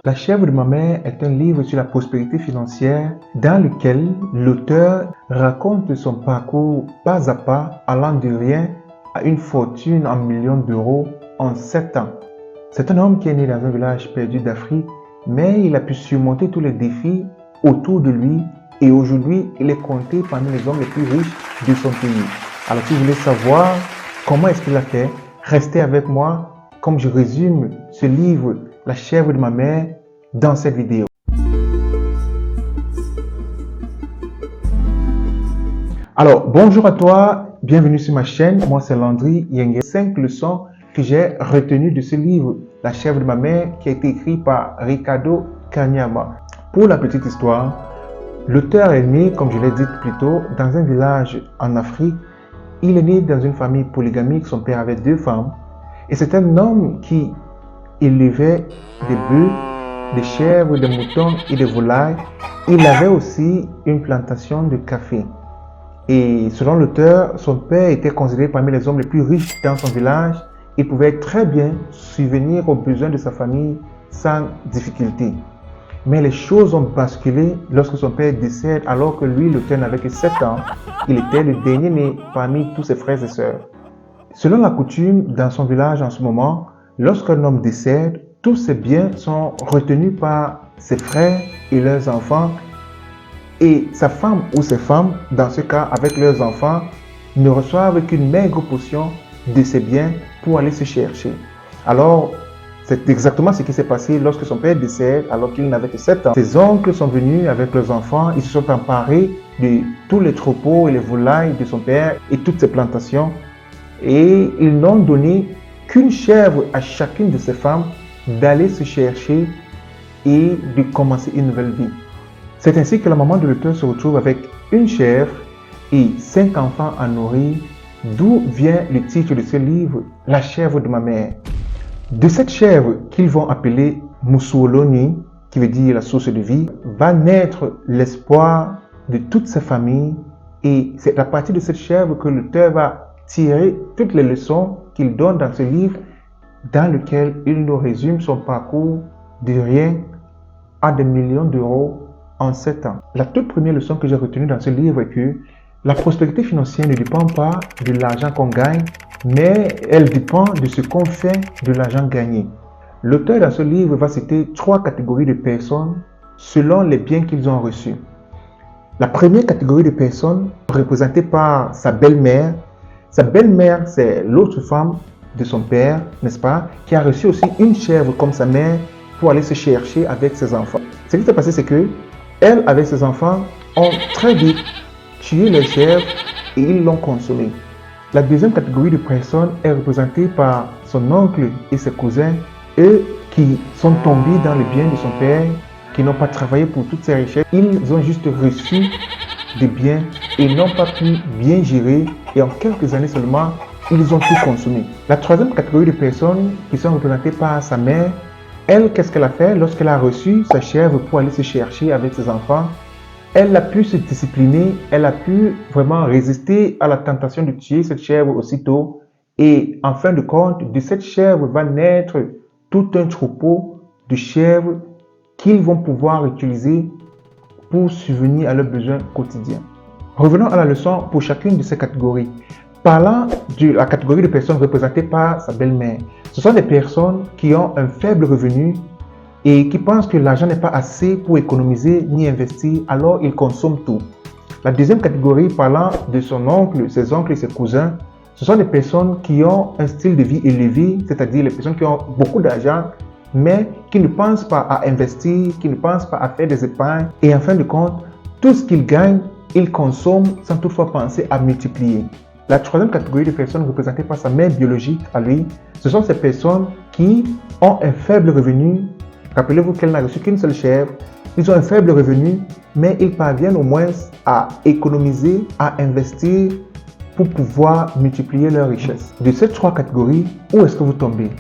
La chèvre de ma mère est un livre sur la prospérité financière dans lequel l'auteur raconte son parcours pas à pas allant de rien à une fortune en millions d'euros en 7 ans. C'est un homme qui est né dans un village perdu d'Afrique, mais il a pu surmonter tous les défis autour de lui et aujourd'hui il est compté parmi les hommes les plus riches de son pays. Alors si vous voulez savoir comment est-ce qu'il a fait, restez avec moi comme je résume ce livre La chèvre de ma mère dans cette vidéo. Alors bonjour à toi, bienvenue sur ma chaîne, moi c'est Landry Yenge. 5 leçons que j'ai retenues de ce livre La chèvre de ma mère qui a été écrit par Ricardo Kanyama. Pour la petite histoire, l'auteur est né, comme je l'ai dit plus tôt, dans un village en Afrique. Il est né dans une famille polygamique, son père avait 2 femmes. Et c'est un homme qui élevait des bœufs, des chèvres, des moutons et des volailles. Il avait aussi une plantation de café. Et selon l'auteur, son père était considéré parmi les hommes les plus riches dans son village. Il pouvait très bien subvenir aux besoins de sa famille sans difficulté. Mais les choses ont basculé lorsque son père décède alors que lui, l'auteur, n'avait que 7 ans. Il était le dernier né parmi tous ses frères et sœurs. Selon la coutume, dans son village en ce moment, lorsqu'un homme décède, tous ses biens sont retenus par ses frères et leurs enfants. Et sa femme ou ses femmes, dans ce cas avec leurs enfants, ne reçoivent qu'une maigre portion de ses biens pour aller se chercher. Alors, c'est exactement ce qui s'est passé lorsque son père décède alors qu'il n'avait que 7 ans. Ses oncles sont venus avec leurs enfants, ils se sont emparés de tous les troupeaux et les volailles de son père et toutes ses plantations. Et ils n'ont donné qu'une chèvre à chacune de ces femmes d'aller se chercher et de commencer une nouvelle vie. C'est ainsi que la maman de l'auteur se retrouve avec une chèvre et 5 enfants à nourrir, d'où vient le titre de ce livre, La chèvre de ma mère. De cette chèvre qu'ils vont appeler Musuoloni, qui veut dire la source de vie, va naître l'espoir de toute sa famille et c'est à partir de cette chèvre que l'auteur va tirer toutes les leçons qu'il donne dans ce livre dans lequel il nous résume son parcours de rien à des millions d'euros en 7 ans. La toute première leçon que j'ai retenue dans ce livre est que la prospérité financière ne dépend pas de l'argent qu'on gagne, mais elle dépend de ce qu'on fait de l'argent gagné. L'auteur dans ce livre va citer 3 catégories de personnes selon les biens qu'ils ont reçus. La première catégorie de personnes représentée par sa belle-mère. Sa belle-mère, c'est l'autre femme de son père, n'est-ce pas, qui a reçu aussi une chèvre comme sa mère pour aller se chercher avec ses enfants. Ce qui s'est passé, c'est que elle, avec ses enfants, ont très vite tué les chèvres et ils l'ont consommée. La deuxième catégorie de personnes est représentée par son oncle et ses cousins, eux qui sont tombés dans le bien de son père, qui n'ont pas travaillé pour toutes ces richesses. Ils ont juste reçu des biens et n'ont pas pu bien gérer et en quelques années seulement, ils ont tout consommé. La troisième catégorie de personnes qui sont représentées par sa mère, elle, qu'est-ce qu'elle a fait lorsqu'elle a reçu sa chèvre pour aller se chercher avec ses enfants? Elle a pu se discipliner, elle a pu vraiment résister à la tentation de tuer cette chèvre aussitôt. Et en fin de compte, de cette chèvre va naître tout un troupeau de chèvres qu'ils vont pouvoir utiliser pour subvenir à leurs besoins quotidiens. Revenons à la leçon pour chacune de ces catégories. Parlant de la catégorie de personnes représentées par sa belle-mère, ce sont des personnes qui ont un faible revenu et qui pensent que l'argent n'est pas assez pour économiser ni investir, alors ils consomment tout. La deuxième catégorie, parlant de son oncle, ses oncles et ses cousins, ce sont des personnes qui ont un style de vie élevé, c'est-à-dire les personnes qui ont beaucoup d'argent, mais qui ne pensent pas à investir, qui ne pensent pas à faire des épargnes. Et en fin de compte, tout ce qu'ils gagnent, ils consomment sans toutefois penser à multiplier. La troisième catégorie de personnes représentées par sa mère biologique à lui, ce sont ces personnes qui ont un faible revenu. Rappelez-vous qu'elle n'a reçu qu'une seule chèvre. Ils ont un faible revenu, mais ils parviennent au moins à économiser, à investir pour pouvoir multiplier leurs richesses. De ces 3 catégories, où est-ce que vous tombez?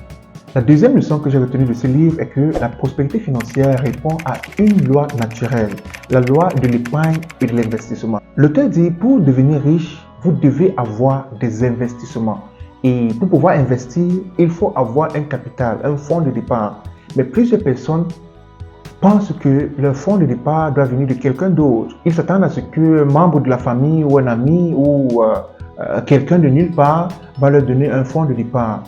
La deuxième leçon que j'ai retenue de ce livre est que la prospérité financière répond à une loi naturelle, la loi de l'épargne et de l'investissement. L'auteur dit, pour devenir riche, vous devez avoir des investissements. Et pour pouvoir investir, il faut avoir un capital, un fonds de départ. Mais plusieurs personnes pensent que leur fonds de départ doit venir de quelqu'un d'autre. Ils s'attendent à ce qu'un membre de la famille ou un ami ou quelqu'un de nulle part va leur donner un fonds de départ.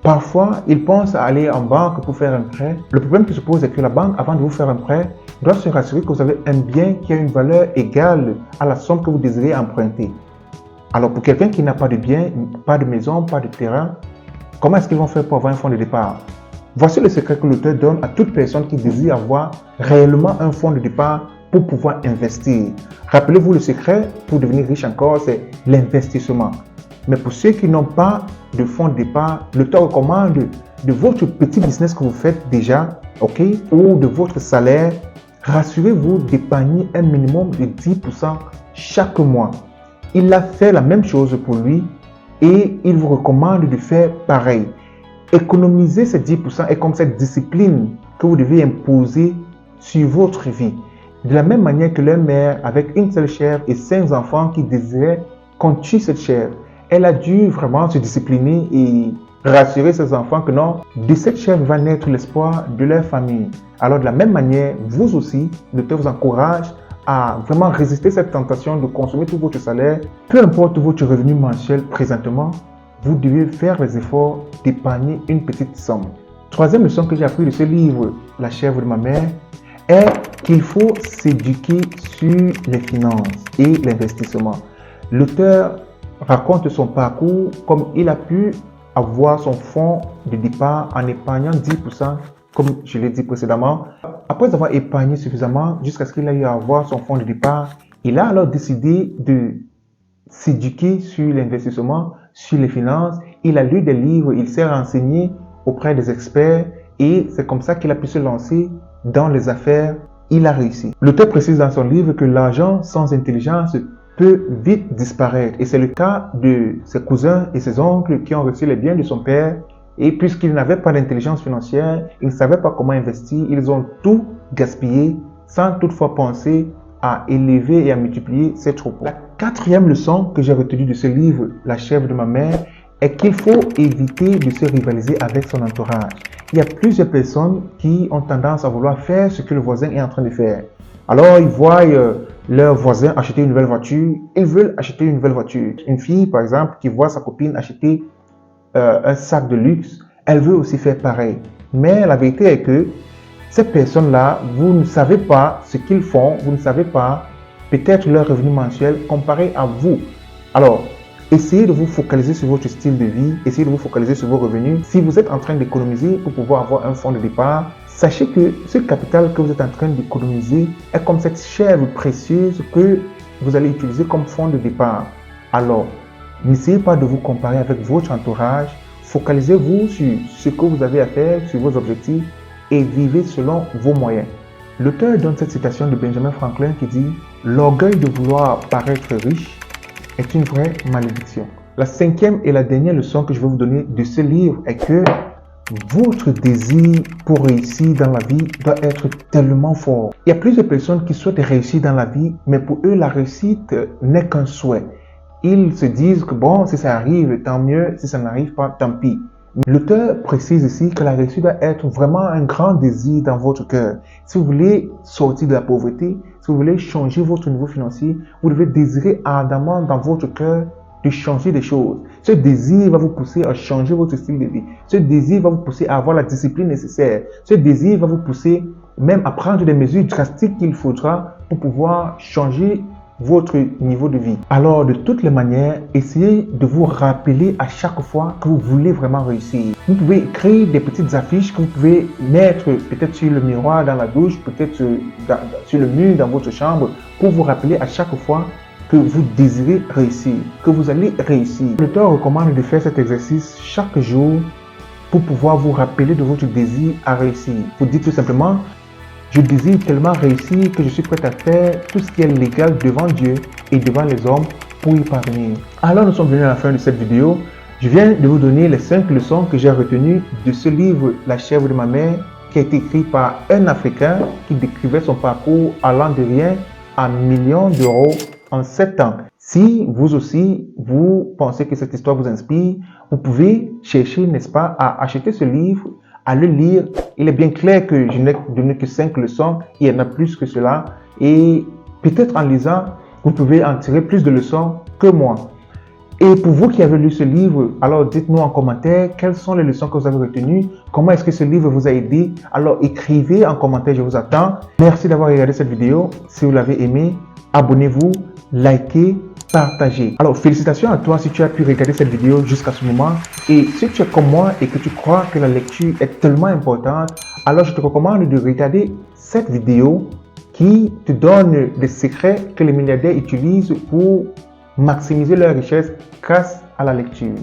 Parfois, ils pensent à aller en banque pour faire un prêt. Le problème qui se pose est que la banque, avant de vous faire un prêt, doit se rassurer que vous avez un bien qui a une valeur égale à la somme que vous désirez emprunter. Alors, pour quelqu'un qui n'a pas de bien, pas de maison, pas de terrain, comment est-ce qu'ils vont faire pour avoir un fonds de départ? Voici le secret que l'auteur donne à toute personne qui désire avoir réellement un fonds de départ pour pouvoir investir. Rappelez-vous, le secret pour devenir riche encore, c'est l'investissement. Mais pour ceux qui n'ont pas de fonds de départ, l'auteur recommande de votre petit business que vous faites déjà, ok, ou de votre salaire, rassurez-vous d'épargner un minimum de 10% chaque mois. Il a fait la même chose pour lui et il vous recommande de faire pareil. Économiser ces 10% est comme cette discipline que vous devez imposer sur votre vie. De la même manière que leur mère, avec une seule chèvre et 5 enfants qui désiraient qu'on tue cette chèvre, elle a dû vraiment se discipliner et rassurer ses enfants que non, de cette chèvre va naître l'espoir de leur famille. Alors de la même manière, vous aussi, l'auteur vous encourage à vraiment résister à cette tentation de consommer tout votre salaire. Peu importe votre revenu mensuel présentement, vous devez faire les efforts d'épargner une petite somme. Troisième leçon que j'ai appris de ce livre, La chèvre de ma mère, est qu'il faut s'éduquer sur les finances et l'investissement. L'auteur raconte son parcours, comme il a pu avoir son fonds de départ en épargnant 10%, comme je l'ai dit précédemment. Après avoir épargné suffisamment jusqu'à ce qu'il ait eu à avoir son fonds de départ, il a alors décidé de s'éduquer sur l'investissement, sur les finances. Il a lu des livres, il s'est renseigné auprès des experts et c'est comme ça qu'il a pu se lancer dans les affaires. Il a réussi. L'auteur précise dans son livre que l'argent sans intelligence peut vite disparaître. Et c'est le cas de ses cousins et ses oncles qui ont reçu les biens de son père. Et puisqu'ils n'avaient pas d'intelligence financière, ils ne savaient pas comment investir, ils ont tout gaspillé sans toutefois penser à élever et à multiplier ces troupeaux. La quatrième leçon que j'ai retenue de ce livre, La chèvre de ma mère, est qu'il faut éviter de se rivaliser avec son entourage. Il y a plusieurs personnes qui ont tendance à vouloir faire ce que le voisin est en train de faire. Alors, ils voient leur voisin acheter une nouvelle voiture, ils veulent acheter une nouvelle voiture. Une fille, par exemple, qui voit sa copine acheter un sac de luxe, elle veut aussi faire pareil. Mais la vérité est que ces personnes-là, vous ne savez pas ce qu'ils font, vous ne savez pas peut-être leur revenu mensuel comparé à vous. Alors, essayez de vous focaliser sur votre style de vie, essayez de vous focaliser sur vos revenus. Si vous êtes en train d'économiser pour pouvoir avoir un fonds de départ, sachez que ce capital que vous êtes en train d'économiser est comme cette chèvre précieuse que vous allez utiliser comme fonds de départ. Alors, n'essayez pas de vous comparer avec votre entourage. Focalisez-vous sur ce que vous avez à faire, sur vos objectifs et vivez selon vos moyens. L'auteur donne cette citation de Benjamin Franklin qui dit « L'orgueil de vouloir paraître riche est une vraie malédiction. » La cinquième et la dernière leçon que je vais vous donner de ce livre est que votre désir pour réussir dans la vie doit être tellement fort. Il y a plusieurs personnes qui souhaitent réussir dans la vie, mais pour eux, la réussite n'est qu'un souhait. Ils se disent que bon, si ça arrive, tant mieux, si ça n'arrive pas, tant pis. L'auteur précise ici que la réussite doit être vraiment un grand désir dans votre cœur. Si vous voulez sortir de la pauvreté, si vous voulez changer votre niveau financier, vous devez désirer ardemment dans votre cœur de changer des choses. Ce désir va vous pousser à changer votre style de vie. Ce désir va vous pousser à avoir la discipline nécessaire. Ce désir va vous pousser même à prendre des mesures drastiques qu'il faudra pour pouvoir changer votre niveau de vie. Alors, de toutes les manières, essayez de vous rappeler à chaque fois que vous voulez vraiment réussir. Vous pouvez créer des petites affiches que vous pouvez mettre peut-être sur le miroir dans la douche, peut-être sur le mur dans votre chambre, pour vous rappeler à chaque fois que vous désirez réussir, que vous allez réussir. L'auteur recommande de faire cet exercice chaque jour pour pouvoir vous rappeler de votre désir à réussir. Vous dites tout simplement: je désire tellement réussir que je suis prêt à faire tout ce qui est légal devant Dieu et devant les hommes pour y parvenir. Alors nous sommes venus à la fin de cette vidéo. Je viens de vous donner les 5 leçons que j'ai retenues de ce livre La chèvre de ma mère, qui a été écrit par un Africain qui décrivait son parcours allant de rien à millions d'euros en 7 ans. Si vous aussi, vous pensez que cette histoire vous inspire, vous pouvez chercher, n'est-ce pas, à acheter ce livre, à le lire. Il est bien clair que je n'ai donné que 5 leçons, il y en a plus que cela. Et peut-être en lisant, vous pouvez en tirer plus de leçons que moi. Et pour vous qui avez lu ce livre, alors dites-nous en commentaire quelles sont les leçons que vous avez retenues, comment est-ce que ce livre vous a aidé. Alors écrivez en commentaire, je vous attends. Merci d'avoir regardé cette vidéo. Si vous l'avez aimé, abonnez-vous, likez, partagez. Alors félicitations à toi si tu as pu regarder cette vidéo jusqu'à ce moment. Et si tu es comme moi et que tu crois que la lecture est tellement importante, alors je te recommande de regarder cette vidéo qui te donne des secrets que les milliardaires utilisent pour maximiser leur richesse grâce à la lecture.